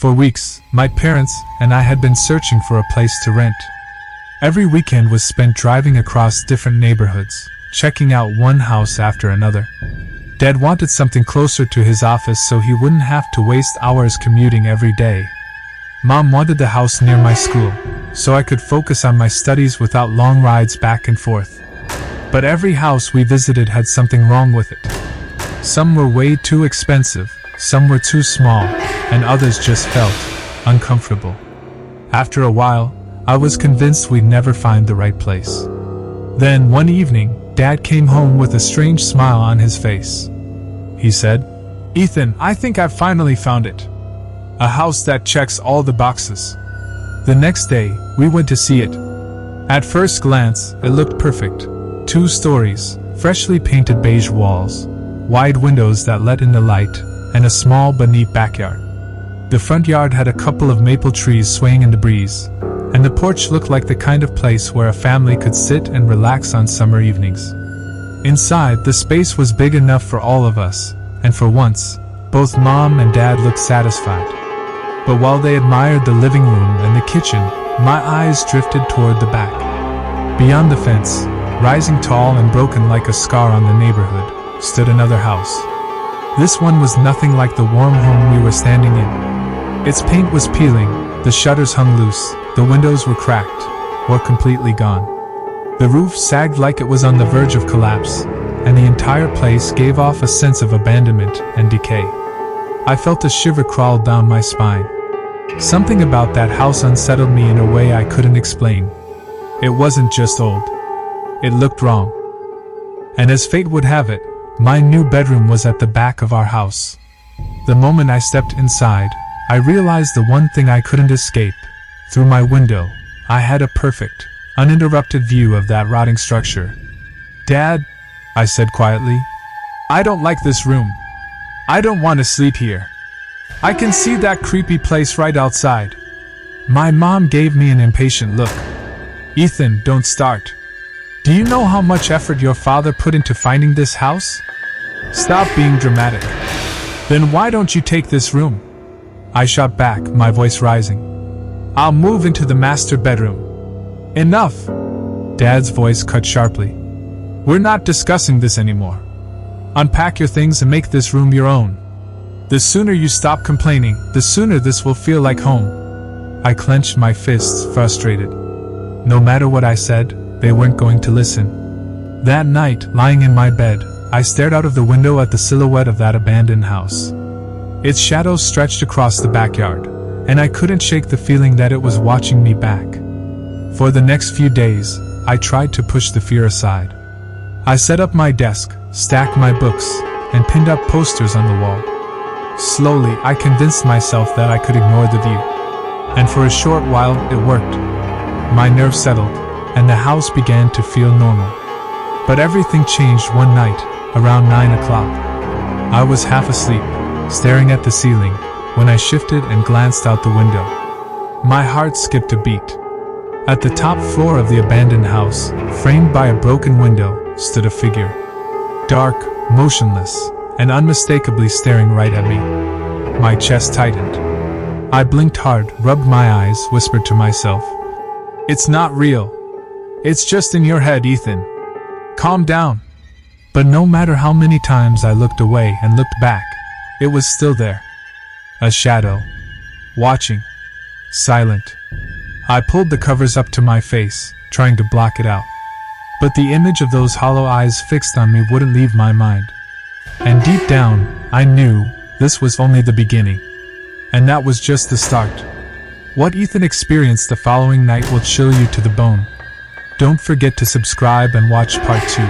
For weeks, my parents and I had been searching for a place to rent. Every weekend was spent driving across different neighborhoods, checking out one house after another. Dad wanted something closer to his office so he wouldn't have to waste hours commuting every day. Mom wanted the house near my school, so I could focus on my studies without long rides back and forth. But every house we visited had something wrong with it. Some were way too expensive, some were too small, and others just felt uncomfortable. After a while, I was convinced we'd never find the right place. Then, one evening, Dad came home with a strange smile on his face. He said, "Ethan, I think I've finally found it. A house that checks all the boxes." The next day, we went to see it. At first glance, it looked perfect. 2 stories, freshly painted beige walls, wide windows that let in the light, and a small but neat backyard. The front yard had a couple of maple trees swaying in the breeze, and the porch looked like the kind of place where a family could sit and relax on summer evenings. Inside, the space was big enough for all of us, and for once, both Mom and Dad looked satisfied. But while they admired the living room and the kitchen, my eyes drifted toward the back. Beyond the fence, rising tall and broken like a scar on the neighborhood, stood another house. This one was nothing like the warm home we were standing in. Its paint was peeling, the shutters hung loose, the windows were cracked, or completely gone. The roof sagged like it was on the verge of collapse, and the entire place gave off a sense of abandonment and decay. I felt a shiver crawl down my spine. Something about that house unsettled me in a way I couldn't explain. It wasn't just old. It looked wrong. And as fate would have it, my new bedroom was at the back of our house. The moment I stepped inside, I realized the one thing I couldn't escape. Through my window, I had a perfect, uninterrupted view of that rotting structure. "Dad," I said quietly, "I don't like this room. I don't want to sleep here. I can see that creepy place right outside." My mom gave me an impatient look. "Ethan, don't start. Do you know how much effort your father put into finding this house? Stop being dramatic. Then why don't you take this room?" I shot back, my voice rising. "I'll move into the master bedroom." "Enough!" Dad's voice cut sharply. "We're not discussing this anymore. Unpack your things and make this room your own. The sooner you stop complaining, the sooner this will feel like home." I clenched my fists, frustrated. No matter what I said, they weren't going to listen. That night, lying in my bed, I stared out of the window at the silhouette of that abandoned house. Its shadow stretched across the backyard, and I couldn't shake the feeling that it was watching me back. For the next few days, I tried to push the fear aside. I set up my desk, stacked my books, and pinned up posters on the wall. Slowly, I convinced myself that I could ignore the view. And for a short while, it worked. My nerves settled, and the house began to feel normal. But everything changed one night, around 9 o'clock. I was half asleep, staring at the ceiling, when I shifted and glanced out the window. My heart skipped a beat. At the top floor of the abandoned house, framed by a broken window, stood a figure. Dark, motionless, and unmistakably staring right at me. My chest tightened. I blinked hard, rubbed my eyes, whispered to myself, "It's not real. It's just in your head, Ethan. Calm down." But no matter how many times I looked away and looked back, it was still there. A shadow. Watching. Silent. I pulled the covers up to my face, trying to block it out. But the image of those hollow eyes fixed on me wouldn't leave my mind. And deep down, I knew this was only the beginning. And that was just the start. What Ethan experienced the following night will chill you to the bone. Don't forget to subscribe and watch part 2.